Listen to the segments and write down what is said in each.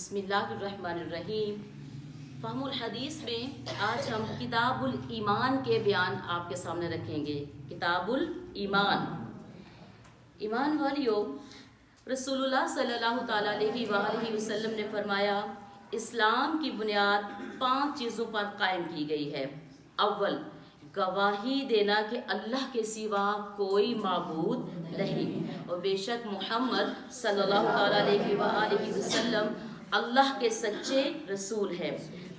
بسم اللہ الرحمن الرحیم۔ فہم الحدیث میں آج ہم کتاب الایمان کے بیان آپ کے سامنے رکھیں گے۔ کتاب الایمان، ایمان والیو، رسول اللہ صلی اللہ تعالیٰ علیہ وآلہ وسلم نے فرمایا اسلام کی بنیاد 5 چیزوں پر قائم کی گئی ہے۔ اول، گواہی دینا کہ اللہ کے سوا کوئی معبود نہیں اور بے شک محمد صلی اللہ تعالیٰ علیہ وآلہ وسلم اللہ کے سچے رسول ہے۔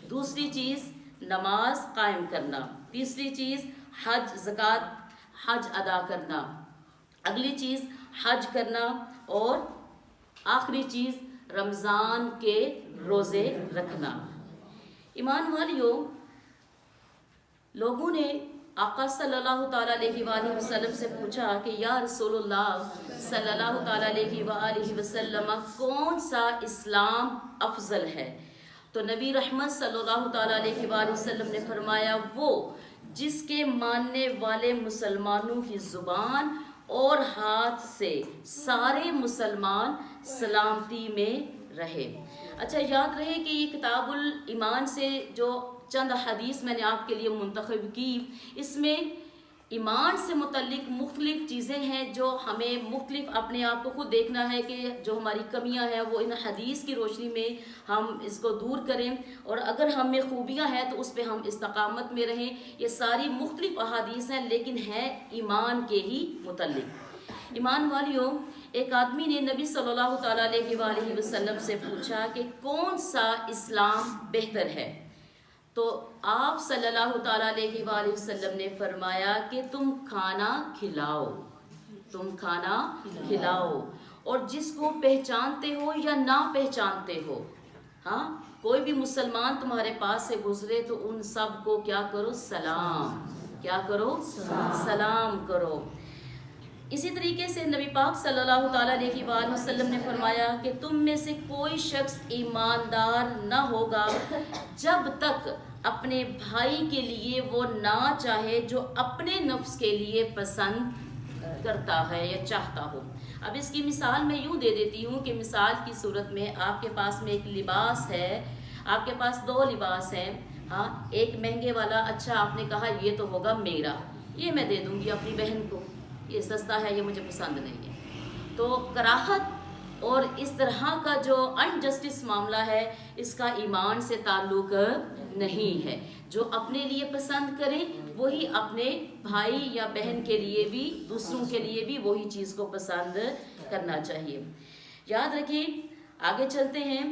دوسری چیز نماز قائم کرنا۔ تیسری چیز حج ادا کرنا۔ اگلی چیز حج کرنا اور آخری چیز رمضان کے روزے رکھنا۔ ایمان والیو، لوگوں نے آقا صلی اللہ تعالیٰ علیہ وآلہ وسلم سے پوچھا کہ یا رسول اللہ صلی اللہ تعالیٰ علیہ وآلہ وسلم کون سا اسلام افضل ہے؟ تو نبی رحمت صلی اللہ تعالیٰ علیہ وآلہ وسلم نے فرمایا وہ جس کے ماننے والے مسلمانوں کی زبان اور ہاتھ سے سارے مسلمان سلامتی میں رہے۔ اچھا، یاد رہے کہ یہ کتاب الایمان سے جو چند حدیث میں نے آپ کے لیے منتخب کی، اس میں ایمان سے متعلق مختلف چیزیں ہیں جو ہمیں مختلف اپنے آپ کو خود دیکھنا ہے کہ جو ہماری کمیاں ہیں وہ ان حدیث کی روشنی میں ہم اس کو دور کریں، اور اگر ہم میں خوبیاں ہیں تو اس پہ ہم استقامت میں رہیں۔ یہ ساری مختلف احادیث ہیں لیکن ہیں ایمان کے ہی متعلق۔ ایمان والیوں، ایک آدمی نے نبی صلی اللہ تعالیٰ علیہ وآلہ وسلم سے پوچھا کہ کون سا اسلام بہتر ہے؟ تو آپ صلی اللہ تعالیٰ علیہ وآلہ وسلم نے فرمایا کہ تم کھانا کھلاؤ، اور جس کو پہچانتے ہو یا نہ پہچانتے ہو، ہاں، کوئی بھی مسلمان تمہارے پاس سے گزرے تو ان سب کو کیا کرو؟ سلام کرو۔ اسی طریقے سے نبی پاک صلی اللہ تعالیٰ علیہ وآلہ وسلم نے فرمایا کہ تم میں سے کوئی شخص ایماندار نہ ہوگا جب تک اپنے بھائی کے لیے وہ نہ چاہے جو اپنے نفس کے لیے پسند کرتا ہے یا چاہتا ہو۔ اب اس کی مثال میں یوں دے دیتی ہوں کہ مثال کی صورت میں آپ کے پاس میں ایک لباس ہے، آپ کے پاس 2 لباس ہیں، ہاں، ایک مہنگے والا، اچھا آپ نے کہا یہ تو ہوگا میرا، یہ میں دے دوں گی اپنی بہن کو، یہ سستا ہے، یہ مجھے پسند نہیں ہے۔ تو کراہت اور اس طرح کا جو انجسٹس معاملہ ہے، اس کا ایمان سے تعلق نہیں ہے۔ جو اپنے لیے پسند کرے وہی اپنے بھائی یا بہن کے لیے بھی، دوسروں کے لیے بھی وہی چیز کو پسند کرنا چاہیے۔ یاد رکھیں، آگے چلتے ہیں،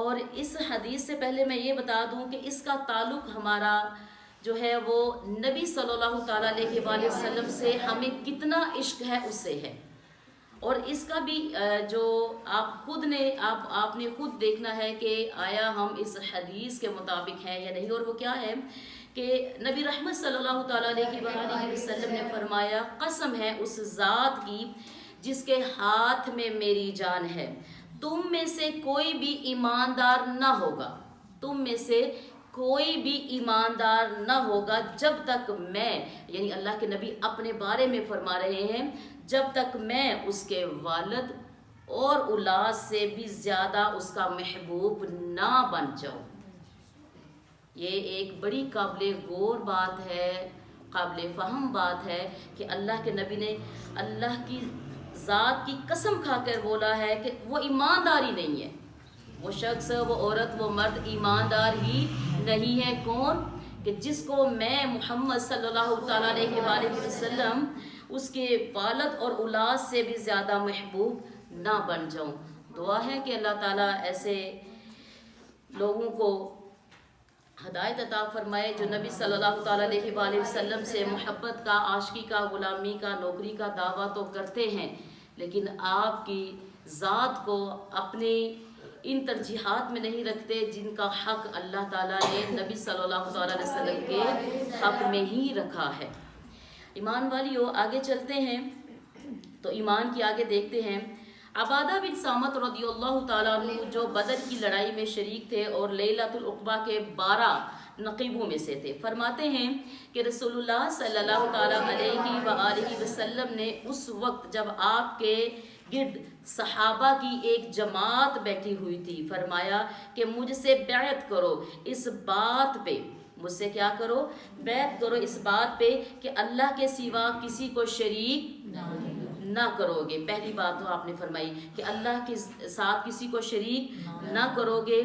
اور اس حدیث سے پہلے میں یہ بتا دوں کہ اس کا تعلق ہمارا جو ہے وہ نبی صلی اللہ تعالیٰ علیہ وآلہ وسلم سے ہمیں کتنا عشق ہے اس سے ہے، اور اس کا بھی جو آپ نے خود دیکھنا ہے کہ آیا ہم اس حدیث کے مطابق ہیں یا نہیں۔ اور وہ کیا ہے کہ نبی رحمت صلی اللہ تعالیٰ علیہ وآلہ وسلم نے فرمایا قسم ہے اس ذات کی جس کے ہاتھ میں میری جان ہے، تم میں سے کوئی بھی ایماندار نہ ہوگا جب تک میں، یعنی اللہ کے نبی اپنے بارے میں فرما رہے ہیں، جب تک میں اس کے والد اور اولاد سے بھی زیادہ اس کا محبوب نہ بن جاؤں۔ یہ ایک بڑی قابل غور بات ہے، قابل فہم بات ہے کہ اللہ کے نبی نے اللہ کی ذات کی قسم کھا کر بولا ہے کہ وہ ایمانداری نہیں ہے، وہ شخص، وہ عورت، وہ مرد ایماندار ہی نہیں ہے۔ کون؟ کہ جس کو میں محمد صلی اللہ تعالیٰ علیہ وآلہ وسلم اس کے والد اور اولاد سے بھی زیادہ محبوب نہ بن جاؤں۔ دعا ہے کہ اللہ تعالیٰ ایسے لوگوں کو ہدایت عطا فرمائے جو نبی صلی اللہ تعالیٰ علیہ وآلہ وسلم سے محبت کا، عاشقی کا، غلامی کا، نوکری کا دعویٰ تو کرتے ہیں لیکن آپ کی ذات کو اپنے ان ترجیحات میں نہیں رکھتے جن کا حق اللہ تعالیٰ نے نبی صلی اللہ تعالیٰ علیہ وسلم کے حق میں ہی رکھا ہے۔ ایمان والیو، آگے چلتے ہیں تو ایمان کی آگے دیکھتے ہیں۔ عبادہ بن صامت رضی اللہ تعالیٰ عنہ جو بدر کی لڑائی میں شریک تھے اور لیلۃ العقبہ کے 12 نقیبوں میں سے تھے، فرماتے ہیں کہ رسول اللہ صلی اللہ تعالیٰ علیہ وآلہ وسلم نے اس وقت جب آپ کے گرد صحابہ کی ایک جماعت بیٹھی ہوئی تھی. فرمایا کہ مجھ سے بیعت کرو اس بات پہ، مجھ سے کیا کرو؟ بیعت کرو اس بات پہ کہ اللہ کے سوا کسی کو شریک نہ کرو گے. پہلی بات تو آپ نے فرمائی کہ اللہ کے ساتھ کسی کو شریک نہ کرو گے.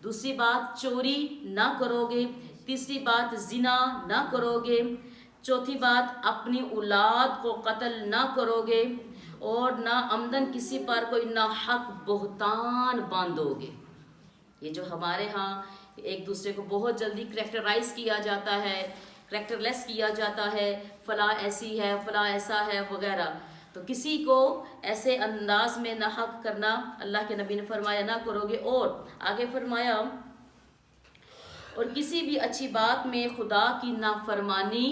دوسری بات چوری نہ کرو گے. تیسری بات زنا نہ کرو گے. چوتھی بات اپنی اولاد کو قتل نہ کرو گے، اور نہ آمدن کسی پر کوئی ناحق بہتان باندھو گے. یہ جو ہمارے ہاں ایک دوسرے کو بہت جلدی کریکٹرائز کیا جاتا ہے، کریکٹر لیس کیا جاتا ہے، فلاں ایسی ہے، فلاں ایسا ہے وغیرہ، تو کسی کو ایسے انداز میں نہ حق کرنا اللہ کے نبی نے فرمایا نہ کرو گے. اور آگے فرمایا اور کسی بھی اچھی بات میں خدا کی نافرمانی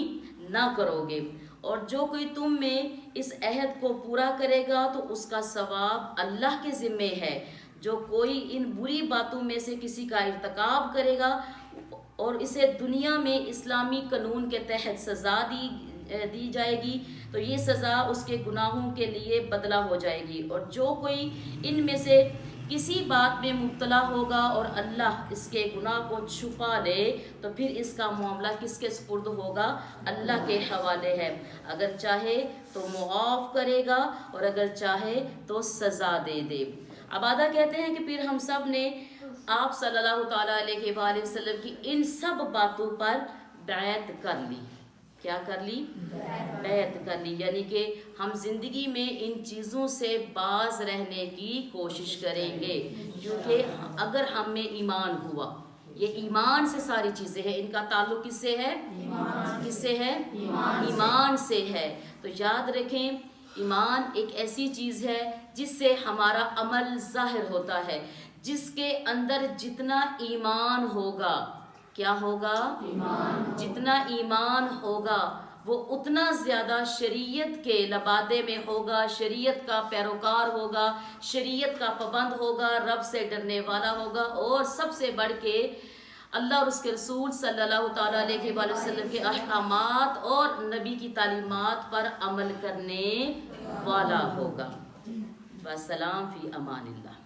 نہ کرو گے، اور جو کوئی تم میں اس عہد کو پورا کرے گا تو اس کا ثواب اللہ کے ذمے ہے. جو کوئی ان بری باتوں میں سے کسی کا ارتکاب کرے گا اور اسے دنیا میں اسلامی قانون کے تحت سزا دی جائے گی تو یہ سزا اس کے گناہوں کے لیے بدلہ ہو جائے گی. اور جو کوئی ان میں سے کسی بات میں مبتلا ہوگا اور اللہ اس کے گناہ کو چھپا لے تو پھر اس کا معاملہ کس کے سپرد ہوگا؟ اللہ کے حوالے ہے. اگر چاہے تو معاف کرے گا اور اگر چاہے تو سزا دے دے. عبادہ کہتے ہیں کہ پھر ہم سب نے آپ صلی اللہ تعالیٰ علیہ وآلہ وسلم کی ان سب باتوں پر بیعت کر لی. کیا کر لی؟ بیعت کر لی. یعنی کہ ہم زندگی میں ان چیزوں سے باز رہنے کی کوشش کریں گے، کیونکہ اگر ہم میں ایمان ہوا، یہ ایمان سے ساری چیزیں ہیں، ان کا تعلق کس سے ہے؟ کس سے ہے؟ ایمان سے ہے. تو یاد رکھیں ایمان ایک ایسی چیز ہے جس سے ہمارا عمل ظاہر ہوتا ہے. جس کے اندر جتنا ایمان ہوگا، کیا ہوگا؟ جتنا ایمان ہوگا وہ اتنا زیادہ شریعت کے لبادے میں ہوگا، شریعت کا پیروکار ہوگا، شریعت کا پابند ہوگا، رب سے ڈرنے والا ہوگا، اور سب سے بڑھ کے اللہ اور اس کے رسول صلی اللہ تعالیٰ علیہ وآلہ وسلم کے احکامات اور نبی کی تعلیمات پر عمل کرنے والا ہوگا. والسلام فی امان اللہ.